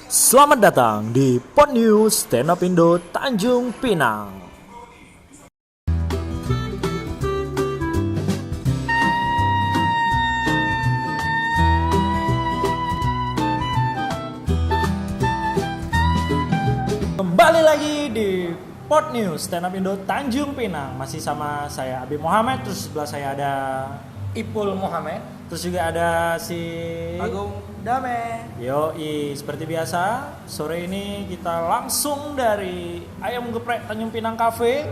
Selamat datang di Pod News Stand Up Indo Tanjung Pinang. Kembali lagi di Pod News Stand Up Indo Tanjung Pinang. Masih sama saya Abi Muhammad, terus sebelah saya ada Ipul Muhammad. terus juga ada si Agung Dame. Yoi, seperti biasa, sore ini kita langsung dari Ayam Geprek Tanjung Pinang Cafe.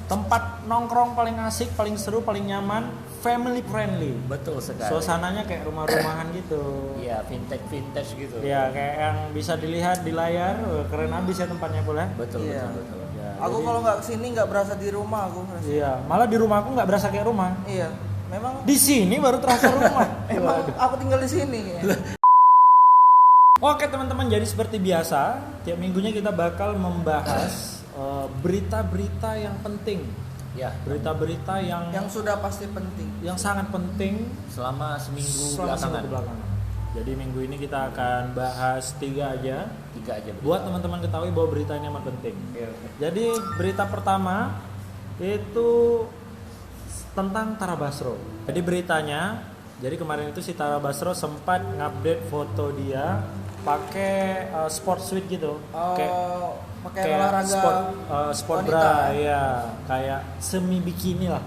Tempat nongkrong paling asik, paling seru, paling nyaman, family friendly. Betul sekali. Suasananya kayak rumah-rumahan gitu. Iya, vintage gitu. Ya, kayak yang bisa dilihat di layar. Keren abis ya tempatnya pula. Betul, Iya. betul. Ya, Aku jadi- kalau nggak kesini nggak berasa di rumah aku. Iya, malah di rumah aku nggak berasa kayak rumah. Iya, memang Di sini baru terasa rumah. emang aku tinggal di sini. Kayaknya. Oke teman-teman, jadi seperti biasa tiap minggunya kita bakal membahas berita-berita yang penting, Ya, berita-berita Yang sudah pasti penting. yang sangat penting selama seminggu selama belakangan. seminggu belakangan. Jadi minggu ini kita akan bahas 3 aja. 3 aja. Buat teman-teman ketahui bahwa berita ini amat penting. Iya. Jadi berita pertama itu tentang Tara Basro. Jadi beritanya, jadi kemarin itu si Tara Basro sempat ngupdate foto dia pakai sport suit gitu. Pakai olahraga sport wanita. bra, ya kayak semi bikini lah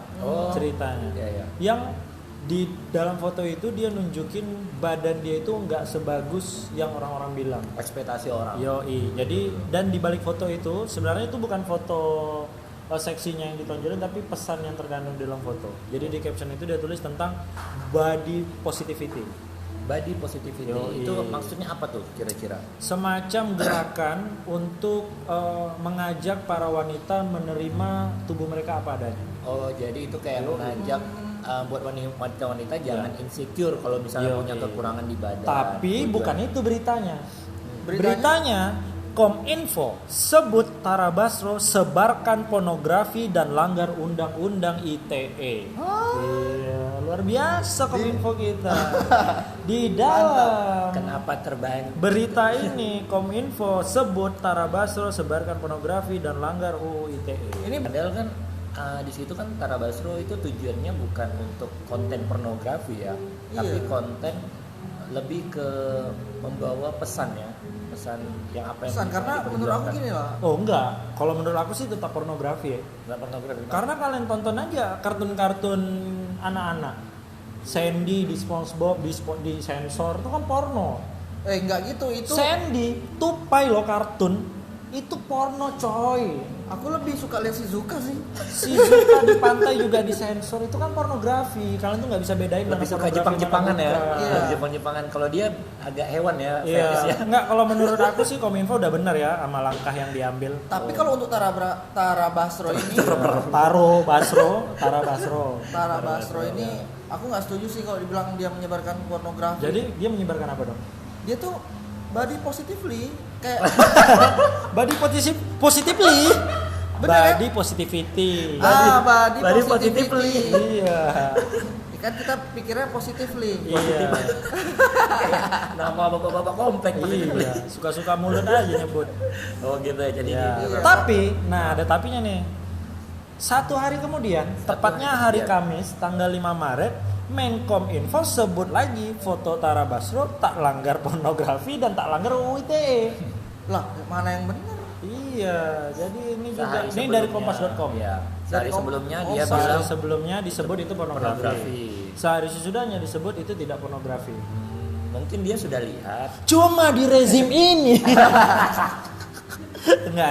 ceritanya. Iya, iya. Yang di dalam foto itu dia nunjukin badan dia itu nggak sebagus yang orang-orang bilang. Ekspektasi orang. Yoi, jadi dan di balik foto itu sebenarnya itu bukan foto seksinya yang ditonjolin, tapi pesan yang terkandung di dalam foto. Jadi di caption itu dia tulis tentang body positivity. Body positivity. Yoi. Itu maksudnya apa tuh kira-kira? Semacam gerakan untuk mengajak para wanita menerima tubuh mereka apa adanya. Oh, jadi itu kayak mengajak buat wanita-wanita jangan insecure kalau misalnya Yoi. punya kekurangan di badan. Tapi Tujuan. bukan itu beritanya. Beritanya? Beritanya Kominfo sebut Tara Basro sebarkan pornografi dan langgar undang-undang ITE. Iya, luar biasa Kominfo kita. Di dalam Kenapa terbanyak? berita ini Kominfo sebut Tara Basro sebarkan pornografi dan langgar UU ITE. Ini padahal kan di situ kan Tara Basro itu tujuannya bukan untuk konten pornografi ya, tapi Iya. konten lebih ke membawa pesan ya, pesan yang apa yang Pesan, bisa karena menurut aku diperjuangkan. gini lah. Oh enggak, kalau menurut aku sih tetap pornografi ya. Nggak pornografi. Karena kalian tonton aja kartun-kartun anak-anak. Sandy di SpongeBob di sensor itu kan porno. Nggak gitu itu. Sandy tupai lo kartun itu porno coy. Aku lebih suka lihat Shizuka sih. Si Zuka di pantai juga disensor itu kan pornografi. Kalian tuh nggak bisa bedain Lebih mana suka pornografi, Jepang-Jepangan mana ya, bukan. Iya. lebih Jepang-Jepangan. Kalau dia agak hewan ya, Iya, fetishnya. enggak, kalau menurut aku sih Kominfo udah benar ya sama langkah yang diambil. Tapi kalau untuk Tara Basro ini, Tara Basro ini, aku nggak setuju sih kalau dibilang dia menyebarkan pornografi. Jadi dia menyebarkan apa dong? Dia tuh body positively kayak Body positively. Bener ya? Body positivity. body body positively. Iya. Kan kita pikirnya positively. Iya. Nama bapak-bapak komplek begitu. Iya. Suka-suka mulut aja nyebut. Oh gitu ya, jadi Ya. gitu. Tapi, nah ada tapinya nih. 1 hari kemudian, tepatnya hari kemudian. Kamis, tanggal 5 Maret, Menkominfo sebut lagi foto Tara Basro tak langgar pornografi dan tak langgar UU ITE. Lah, mana yang benar? Iya, jadi ini juga Sehari ini dari sebelumnya, kompas.com. ya. Sehari Dari Kom- sebelumnya Oh, dia sehari bilang Sebelumnya disebut itu pornografi. pornografi. Sehari sesudahnya disebut itu tidak pornografi. Mungkin dia sudah lihat. Cuma di rezim ini. enggak.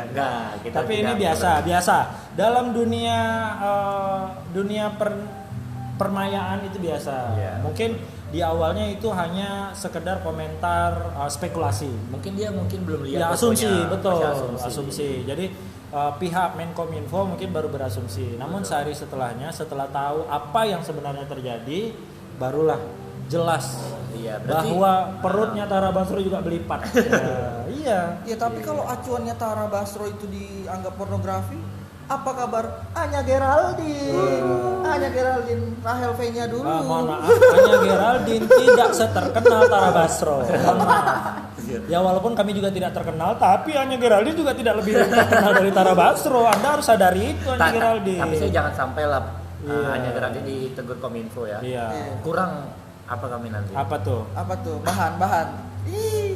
Enggak, kita Tapi ini tidak biasa. Dalam dunia permayaan itu biasa. Iya. Mungkin di awalnya itu hanya sekedar komentar spekulasi. Mungkin dia belum lihat. Ya asumsi, fotonya. betul. Masih Asumsi. Jadi pihak Menkominfo mungkin baru berasumsi. Namun sehari setelahnya, setelah tahu apa yang sebenarnya terjadi, barulah jelas Iya, berarti bahwa perutnya Tara Basro juga belipat. Iya. Ya tapi kalau acuannya Tara Basro itu dianggap pornografi, Apa kabar? Anya Geraldine. Anya Geraldine, Rahel V-nya dulu. Mohon maaf, Anya Geraldine tidak seterkenal Tara Basro. Mohon maaf. Ya walaupun kami juga tidak terkenal, tapi Anya Geraldine juga tidak lebih terkenal dari Tara Basro. Anda harus sadari itu Anya Geraldine. Tapi saya jangan sampai lah Iya. Anya Geraldine ditegur Kominfo ya. Iya. Kurang apa kami nanti? Apa tuh? Apa tuh? Bahan.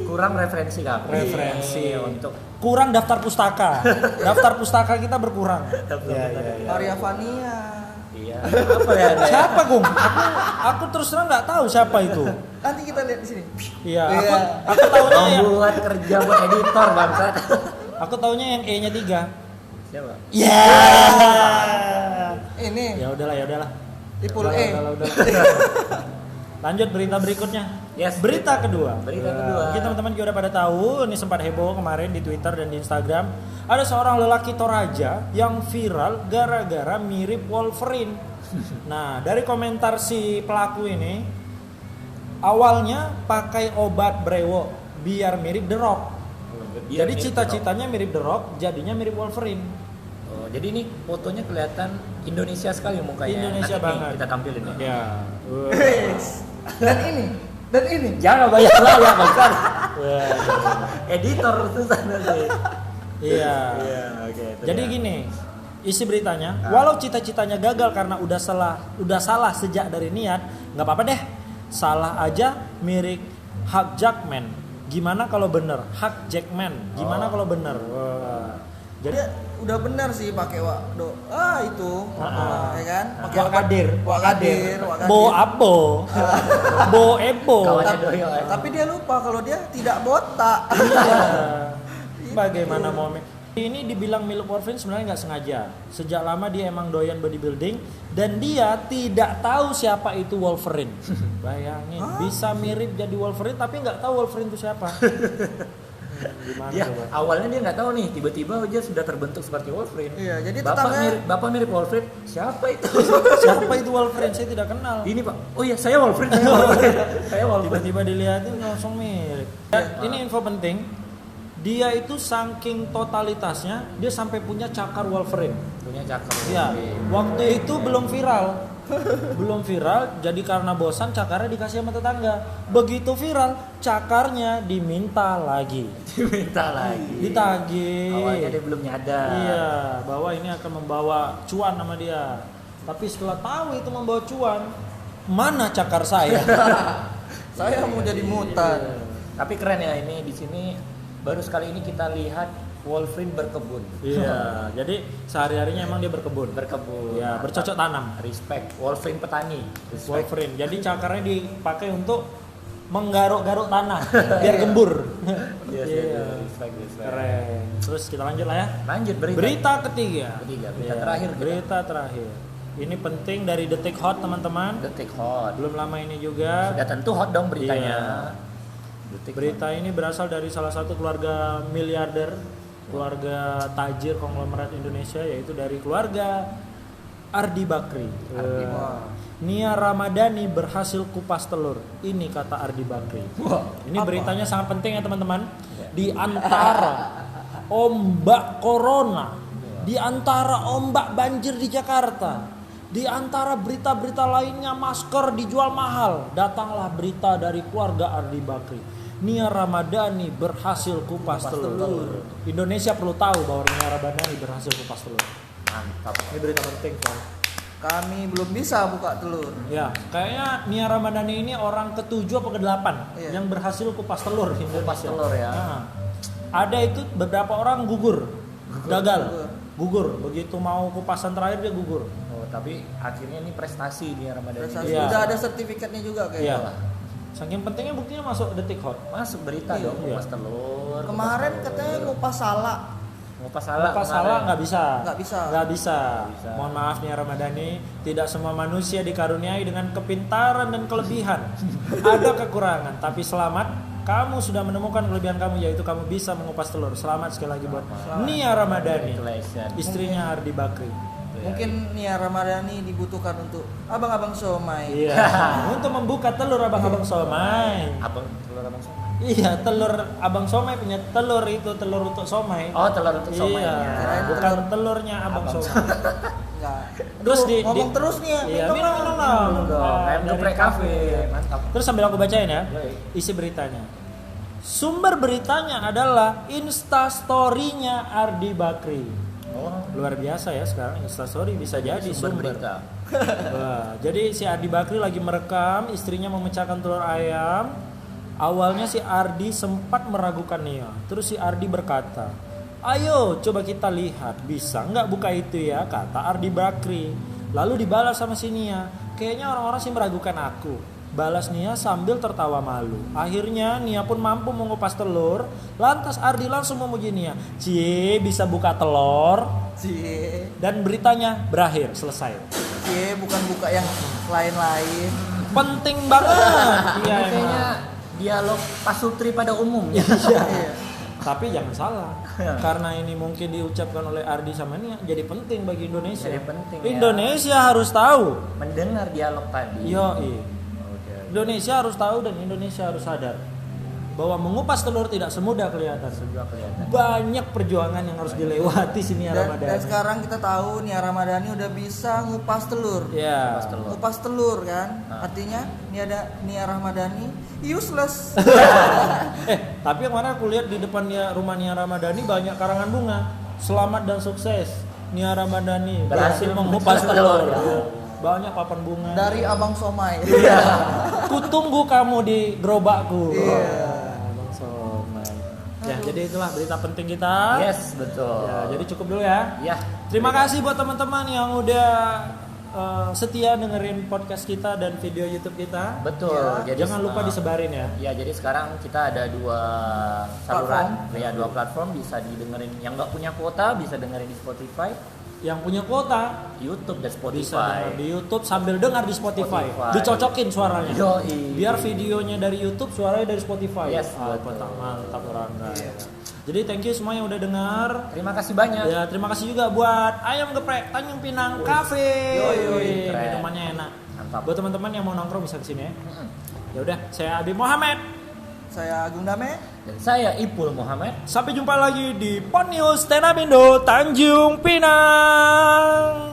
Kurang referensi kami. Referensi untuk kurang daftar pustaka. Daftar pustaka kita berkurang. Iya. Maria Vania. iya apa ya? Anda ya? Siapa Gung? Aku terus terang nggak tahu siapa itu. Nanti kita lihat di sini. Iya. Iya. Aku taunya yang Membuat kerja buat editor bangsat. aku taunya yang E-nya 3. Siapa? Ya. Ini Ya udahlah. Ipul E. Udahlah. Lanjut berita berikutnya. Yes. Berita kedua. Berita kedua. Mungkin teman-teman juga udah pada tahu, ini sempat heboh kemarin di Twitter dan di Instagram. Ada seorang lelaki Toraja yang viral gara-gara mirip Wolverine. Nah, dari komentar si pelaku ini, awalnya pakai obat brewo biar mirip The Rock. Biar Jadi mirip cita-citanya mirip The Rock, jadinya mirip Wolverine. Oh, jadi ini fotonya kelihatan Indonesia sekali mukanya. Indonesia Nanti nih banget. kita tampilin ya. Ya. Dan ini. Jangan bayar lah ya bangsat. Wah. Editor susah nanti. Iya. Iya, oke. itu Jadi dia. gini, isi beritanya, walau cita-citanya gagal karena udah salah sejak dari niat, nggak apa-apa deh. Salah aja mirip Hugh Jackman. Gimana kalau bener? Hugh Jackman. Gimana kalau bener? Wah. Jadi Dia udah benar sih pakai itu. Ya kan? Pakai Wak Kadir. Wak Kadir. Bo Abo, Bo Ebo. Kawannya Doyo ya. Tapi dia lupa kalau dia tidak botak. Iya. Bagaimana mau ini dibilang milik Wolverine sebenarnya nggak sengaja. Sejak lama dia emang doyan bodybuilding dan dia tidak tahu siapa itu Wolverine. Bayangin, bisa mirip jadi Wolverine tapi nggak tahu Wolverine itu siapa. Gimana Dia coba? awalnya dia nggak tahu nih, tiba-tiba aja sudah terbentuk seperti Wolverine. Iya, jadi Bapak mirip Wolverine. Siapa itu? Siapa itu Wolverine? Saya tidak kenal. Ini Pak. Oh iya, saya Wolverine. Saya Wolverine. Tiba-tiba dilihatin langsung mirip. Ya, ini info penting. Dia itu saking totalitasnya, dia sampai punya cakar Wolverine. Punya cakar. Ya, waktu itu belum viral. Jadi karena bosan cakarnya dikasih sama tetangga. Begitu viral, cakarnya diminta lagi. Diminta lagi. Ditagih. Awalnya dia belum nyadar. Iya, bahwa ini akan membawa cuan sama dia. Tapi setelah tahu itu membawa cuan, mana cakar saya? Saya mau jadi mutan. Tapi keren ya ini di sini baru sekali ini kita lihat Wolverine berkebun. Iya, jadi sehari-harinya emang dia berkebun. Berkebun. Ya, bercocok tanam. Respect. Wolverine petani. Respect. Wolverine. Jadi cakarnya dipakai untuk menggaruk-garuk tanah biar gembur. Yes, Iya. respect. Keren. Terus kita lanjut lah ya. Lanjut berita. Berita ketiga. Berita Iya, terakhir kita. Berita terakhir. Ini penting dari Detik Hot teman-teman. Detik hot. Belum lama ini juga. Sudah tentu hot dong beritanya. Iya. Detik Berita ini berasal dari salah satu keluarga miliarder, keluarga tajir konglomerat Indonesia, yaitu dari keluarga Ardi Bakri. Ardi Nia Ramadhani berhasil kupas telur. Ini kata Ardi Bakri. Ini beritanya sangat penting ya teman-teman. Di antara ombak corona, di antara ombak banjir di Jakarta, di antara berita-berita lainnya masker dijual mahal, datanglah berita dari keluarga Ardi Bakri. Nia Ramadhani berhasil kupas telur. Indonesia perlu tahu bahwa Nia Ramadhani berhasil kupas telur. Mantap. Ini berita penting, Pak. Kami belum bisa buka telur. Ya, kayaknya Nia Ramadhani ini orang ke-7 atau ke-8 Iya. yang berhasil kupas telur di Indonesia. Kupas telur ya. Nah, ada itu beberapa orang gagal. Gugur. Begitu mau kupasan terakhir dia gugur. Oh, tapi akhirnya ini prestasi dia Ramadhani. Prestasi. Iya. Udah ada sertifikatnya juga kayaknya. Iya. Saking pentingnya buktinya masuk Detik Hot. Masuk berita Iya. dong, kupas telur. Kemarin kupas katanya telur. ngupas salak. ngupas salak. Ngupas kemarin. salak nggak bisa. Nggak bisa. Nggak bisa. bisa. Mohon maaf Nia Ramadhani, tidak semua manusia dikaruniai dengan kepintaran dan kelebihan. Ada kekurangan, tapi selamat. Kamu sudah menemukan kelebihan kamu, yaitu kamu bisa mengupas telur. Selamat sekali lagi buat Nia Ramadhani, Congratulations. istrinya Ardi Bakri. Mungkin Nia Ramadhani dibutuhkan untuk abang-abang somai. Iya. Untuk membuka telur abang-abang somai. Telur abang somai. Iya, telur abang somai punya telur itu telur untuk somai. Oh, telur untuk somai. Iya, Kirain bukan telur. telurnya abang somai. Enggak. Terus ngomong terus nih ya. Iya, minum Minum dong. dong. Kayak Dari geprek kafe. Mantap. Terus sambil aku bacain ya, Yoi. isi beritanya. Sumber beritanya adalah Instastory-nya Ardi Bakri. Oh, Luar biasa ya sekarang Instastory bisa jadi sumber sumber. berita. Wah, jadi si Ardi Bakri lagi merekam istrinya memecahkan telur ayam. Awalnya si Ardi sempat meragukan Nia. Terus si Ardi berkata, "Ayo coba kita lihat, bisa nggak buka itu ya?" kata Ardi Bakri. Lalu dibalas sama si Nia, "Kayaknya orang-orang sih meragukan aku." Balas Nia sambil tertawa malu. Akhirnya Nia pun mampu mengupas telur. Lantas Ardi langsung memuji Nia, "Cie, bisa buka telur." Cie, Dan beritanya berakhir, selesai. cie bukan buka yang lain-lain. Penting banget. Iya Ini kayaknya emang. dialog pasutri pada umumnya. Iya. Tapi jangan salah, karena ini mungkin diucapkan oleh Ardi sama Nia, jadi penting bagi Indonesia. Jadi penting ya. Indonesia harus tahu. Mendengar dialog tadi. Yoi. Indonesia harus tahu dan Indonesia harus sadar bahwa mengupas telur tidak semudah kelihatan. Sudah kelihatan. Banyak perjuangan yang harus dilewati si Nia Dan Ramadhani. sekarang kita tahu Nia Ramadhani udah bisa ngupas telur. Ya. Ngupas telur. Ngupas telur kan, artinya Nia Ramadhani useless. Tapi yang mana aku lihat di depan rumah Nia Ramadhani banyak karangan bunga. Selamat dan sukses Nia Ramadhani berhasil mengupas telur. Banyak papan bunga. Dari Abang Somai. Iya. Kutunggu kamu di gerobakku. Iya. Abang Somai. Ya, jadi itulah berita penting kita. Yes, betul. Ya, jadi cukup dulu ya. Ya. Terima kasih buat teman-teman yang udah setia dengerin podcast kita dan video YouTube kita. Betul. Ya, Jadi Jangan lupa disebarin ya. Ya, jadi sekarang kita ada dua saluran, ya dua platform bisa didengerin. Yang nggak punya kuota bisa dengerin di Spotify, Yang punya kuota YouTube dan bisa Spotify. denger di YouTube sambil dengar di Spotify. Spotify. Dicocokin suaranya. Yoi. Biar videonya dari YouTube, suaranya dari Spotify. Yes, betul. betul. Mantap orang. Jadi thank you semua yang udah dengar. Terima kasih banyak. Ya, terima kasih juga buat Ayam Geprek Tanjung Pinang Cafe. Yoi, keren. Minumannya enak. Mantap. Buat teman-teman yang mau nongkrong bisa kesini ya. Ya udah, saya Abi Muhammad. Saya Agung Dame. Dan saya Ipul Muhammad. Sampai jumpa lagi di Pon News Tenabindo Tanjung Pinang.